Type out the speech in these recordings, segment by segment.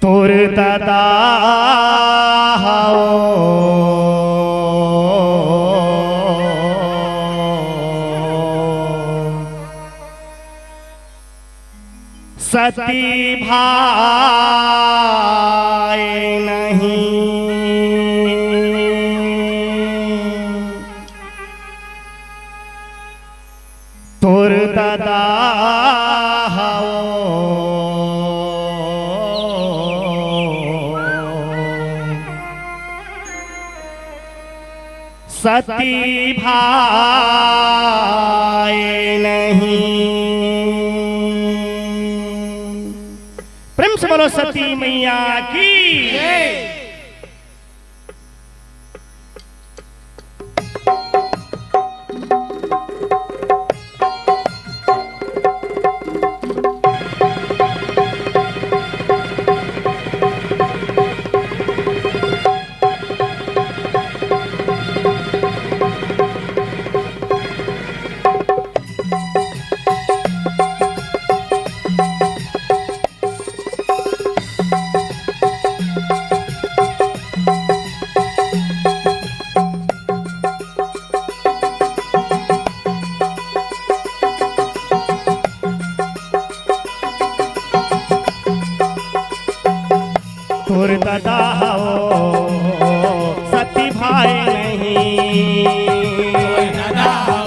तोर दादा सती भाई नहीं, तोर दादा सती भाई नहीं। प्रेम से बोलो सती मैया की। तोर दादा हो सती भाई नहीं, तोर दादा हो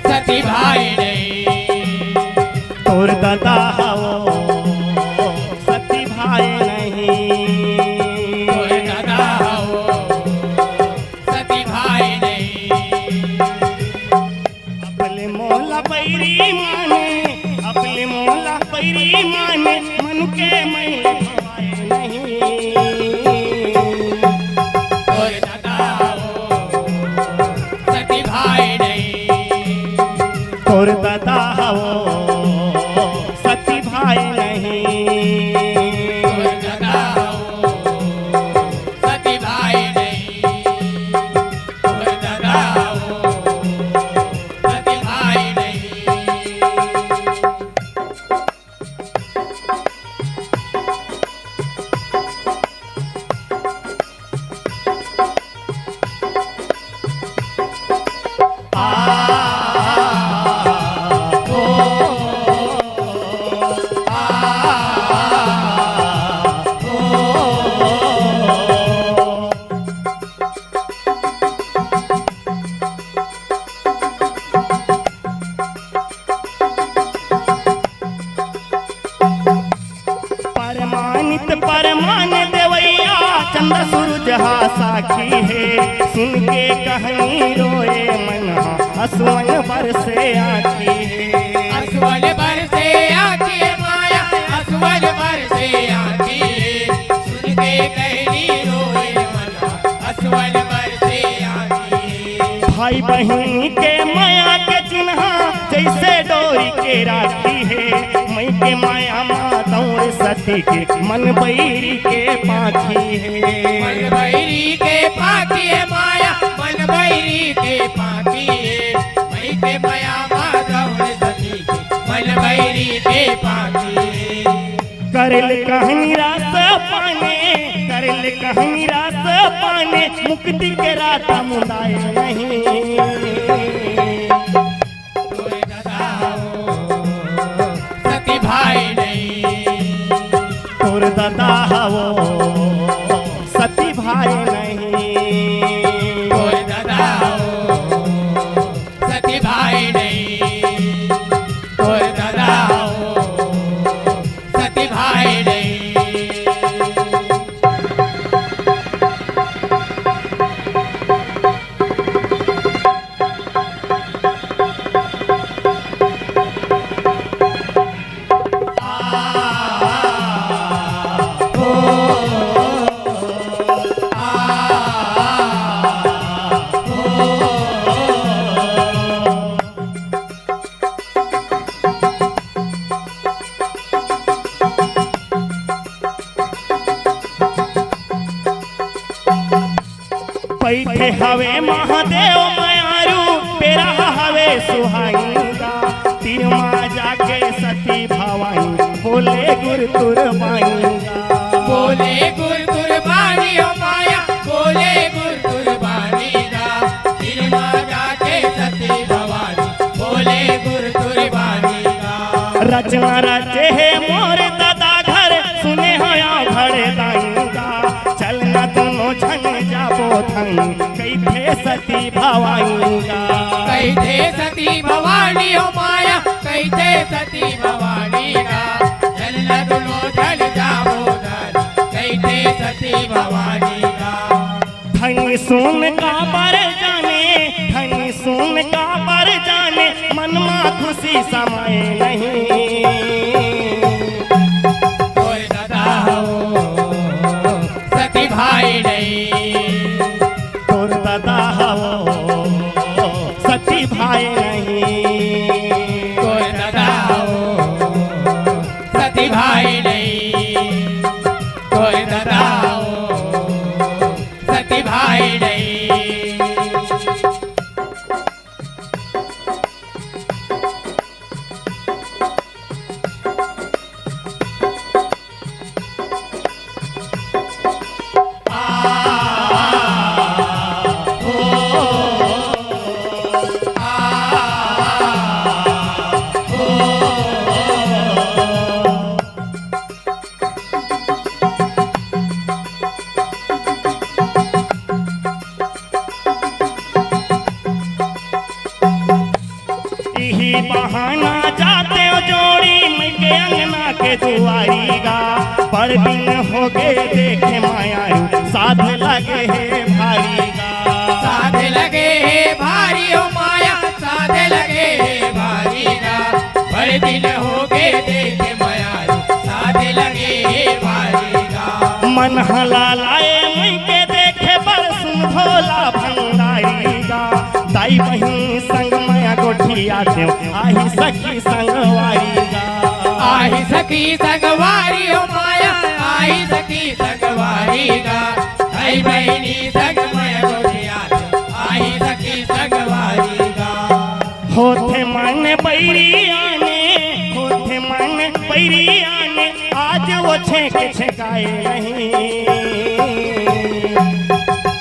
सती भाई नहीं, तोर दादा हो सती भाई नहीं, तोर दादा हो सती भाई नहीं। अपने मोला पैरी माने, अपने मोला पैरी माने, मन के मैं तोर दादा हो सती भाई नहीं, तोर दादा हो सती भाई नहीं, तोर दादा हो सती भाई नहीं। परमान देवैया चंद्र सूरज हा साखी है, सुन के कहानी रोए मन हसवन बरसे आखी है, हसवन बरसे आखी माया, हसवन बरसे आखी, सुन के कहानी रोए मन हसवन बरसे आखी। भाई बहन के माया के चिन्हा जैसे डोरी के राखी है, मई के माया दौड़ सती के मन बैरी के पाखी है, मन बैरी के पाखी है माया, मन बैरी के पाखी है, मई के माया दौड़ सती के मन बैरी के पाखी है। करल कहानी रास पाने, करल कहानी रास पाने, मुक्ति के राता मुदाय नहीं। तोर दादा हो सती भाई नहीं, तोर दादा हो सती भाई नहीं, तोर दादा हो सती भाई नहीं, तोर दादा हो सती भाई नहीं। बैठे हवे महादेव मायारू पेरा हवे सुहाईगा, तीर मा जाके सती भवानी हो बोले गुर तुरबानीगा बोले गुर कुर्बानी हो माया बोले गुर कुर्बानी गा सिरमा जाके सती भवानी बोले गुर कुर्बानी गा रचना रचे है मोर दादा घर सुने होया घड़े दाईगा चलना दोनों छन जाबो थन कैथे सती भवानीगा कैथे सती भवानी हो माया कैथे सती भवानी गा चलना दोनों चल जाओ धन कैथे सती भवानी गा धन सुन का पर जाने धन सुन का पर जाने मन में खुशी समाए नहीं और दादा हो सती भाई नहीं तोर दादा हो सती भाई नहीं और दादा हो सती भाई नहीं और दादा हो सती भाई नहीं यही बहाना जाते हो जोड़ी मैं के अंगना के दुआरीगा पर दिन हो गए देखे माया साध लगे है भारीगा साथ लगे है भारी हो माया साथ लगे है भारी गा बड़े दिन हो गए देखे माया साथ लगे है भारी गा मन हला लाए मैं के देखे पर सुन भोला भंडारीगा दाई बहन संग माया गोठिया देव आही सखी संगवारीगा आई सखी संगवारी हो माया आई सखी संगवारी गा आई बहनी संग माया गोटिया आई सखी संगवारी गा होते मन बैरी आने होते मन बैरी आने आज वो छेक छेकाए नहीं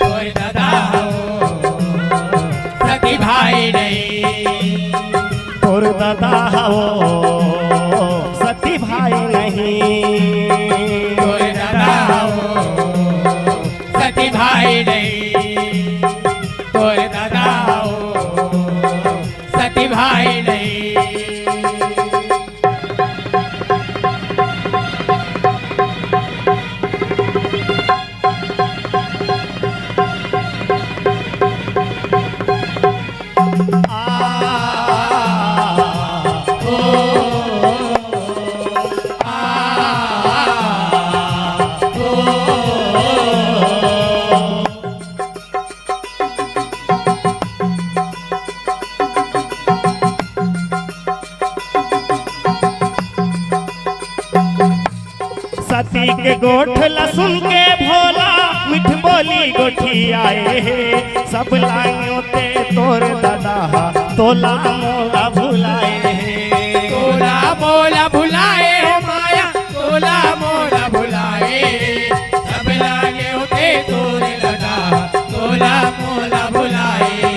कोई दादा हो सखी भाई नहीं और दादा हो सती भाई नहीं कोई दादा हो सती भाई नहीं कोई दादा हो सती भाई नहीं सती के गोठ लसुन के भोला मिठ बोली गोठी आए हे सब लाइयों ते तोर दादा तोला मोला भुलाए हे तोला मोला भुलाए हो माया तोला मोला भुलाए सब लागे होते तोरे लगा तोला मोला भुलाए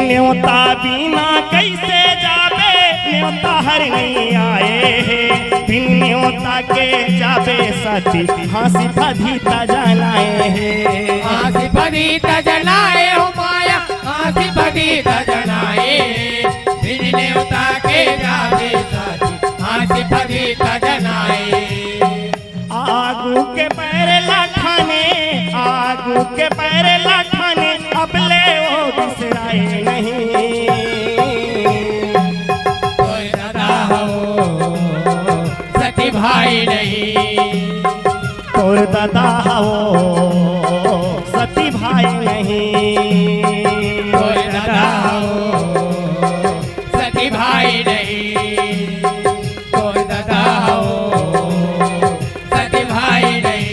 न्योता बिना कैसे जाबे न्योता हर नहीं आए हे बिन न्योता के जाबे सती हंसी फदीता जलाए हे आसी फदीता जलाए हो माया आसी फदीता जलाए बिन न्योता के जाबे साथी आसी फदीता जलाए आगू के पैर लाठाने आगू के पैर लाठाने अब ले वो बिसराए नहीं कोई दादा हो सती भाई नहीं और दादा हो सती भाई नहीं कोई दादा हो सती भाई नहीं कोई दादा हो सती भाई नहीं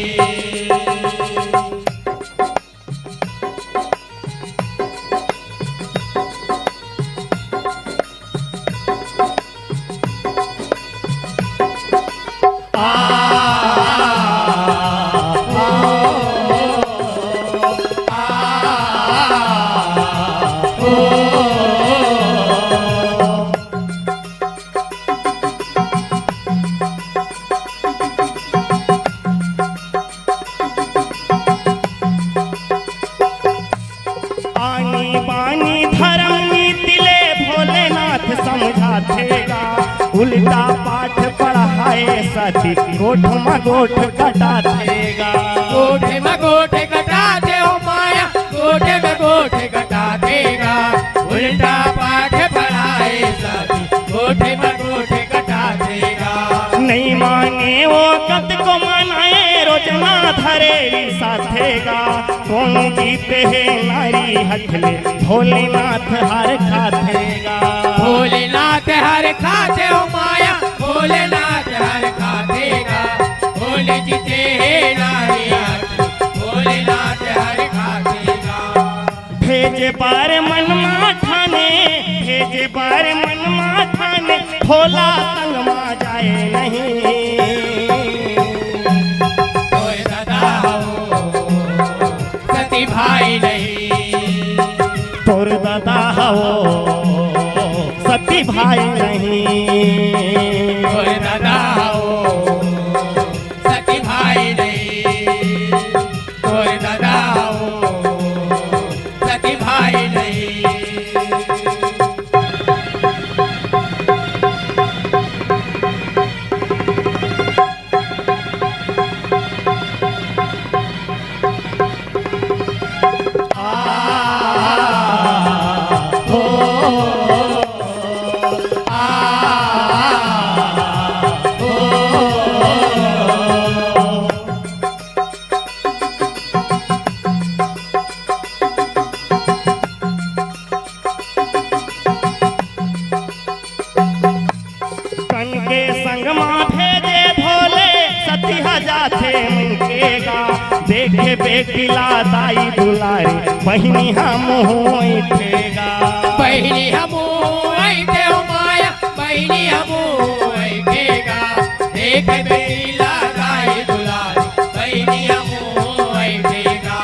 साथी गोठ में गोठ कटा देगा। गोठे में गोठे कटा दे ओ माया, गोठे में गोठे कटा देगा। उल्टा पाठ पढ़ाए साथी, गोठे में गोठे कटा देगा। नहीं माने वो कत को मनाए रोजना धरेरी साथेगा। कौन जीते है नारी हथले भोलेनाथ हर खाथेगा। भोलेनाथ हर खाते ओ माया, भोलेनाथ हर खातेगा। भोले जीते है नारी हाथ, भोलेनाथ हर खातेगा। भेजे बार मन ठाने, भेजे बार मन ठाने, भोला संग मा जाए नहीं। तोर दादा हो सती भाई नहीं, तोर दादा हो सती भाई नहीं। तोर दादा हो सती भाई नहीं, तोर दादा हो सती भाई नहीं। कन के संग माँ भेजे भोले सती जाथे मुकेगा। देखे बेटिला दाई दुलारे बहिनी हम उठेगा। बहिनी हमू ऐठे ओ माया, बहिनी हमू ऐठेगा। देख बेला गाय दुलार, बहिनी हमू ऐठेगा।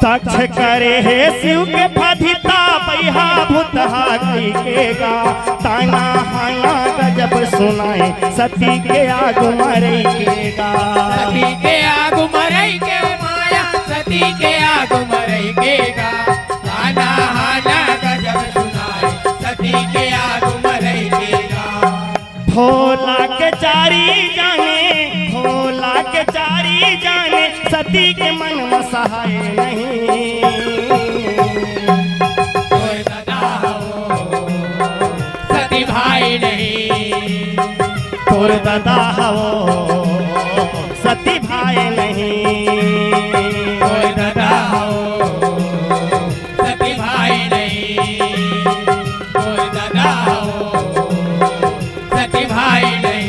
दक्ष करे है शिव के फधिता पैहा भूतहा कहेगा। ताना हाना गजब सुनाए सती के आग मरेगा। सती के आग मरई के माया, सती के आग मरई केगा। ताना हाना गजब सुनाए, सती के आग मरई केगा। भोला के चारी जाने, भोला के चारी जाने, सती के मन में सहाय नहीं। तोर दादा हो सती भाई नहीं, तोर दादा हो सती भाई नहीं। तोर दादा हो सती भाई नहीं, तोर दादा हो सती भाई नहीं।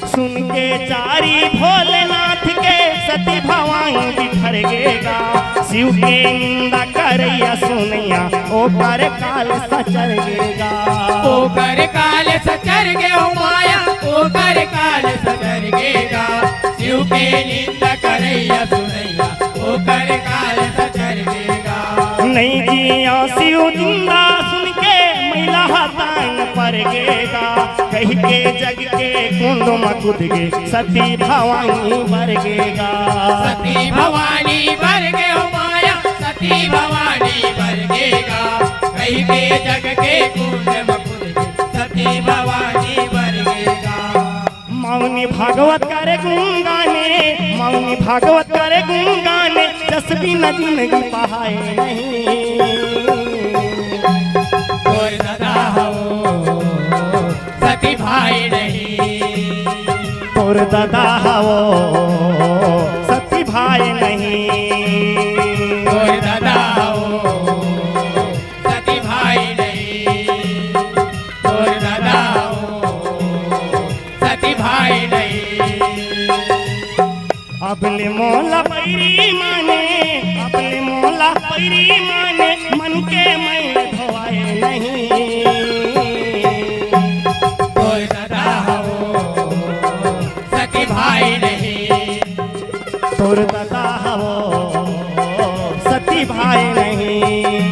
सुन के चारी भोलेनाथ के सती भवानी बिखर गेगा। शिव के निंदा करैया सुनैया ओकर काल सचर गेगा। ओकर काल सचर गे ओ माया, ओकर काल सचर गेगा। शिव के निंदा करैया सुनैया, ओकर काल सचर गेगा। नहीं जिया शिव निंदा सुन के मैला हतान पर गेगा। कह के जग के कुंड में कूद गे सती भवानी बर गेगा। सती भवानी बर गे ओ माया, सती भवानी बर गेगा। कहीं के जग के कुंड में कूद गे, सती भवानी बर गेगा। मौनी भागवत करे गुंगाने, मौनी भागवत करे गुंगाने, जसबी न जिंदगी पहाए नहीं। तोर दादा हो सती भाई नहीं, तोर दादा हो सती भाई नहीं। तोर दादा हो सती भाई नहीं, तोर दादा हो सती भाई नहीं। अबले मोला पैरी माने, अबले मोला पैरी माने, मन के मैल धोआए नहीं। तोर दादा हवो सती भाई नहीं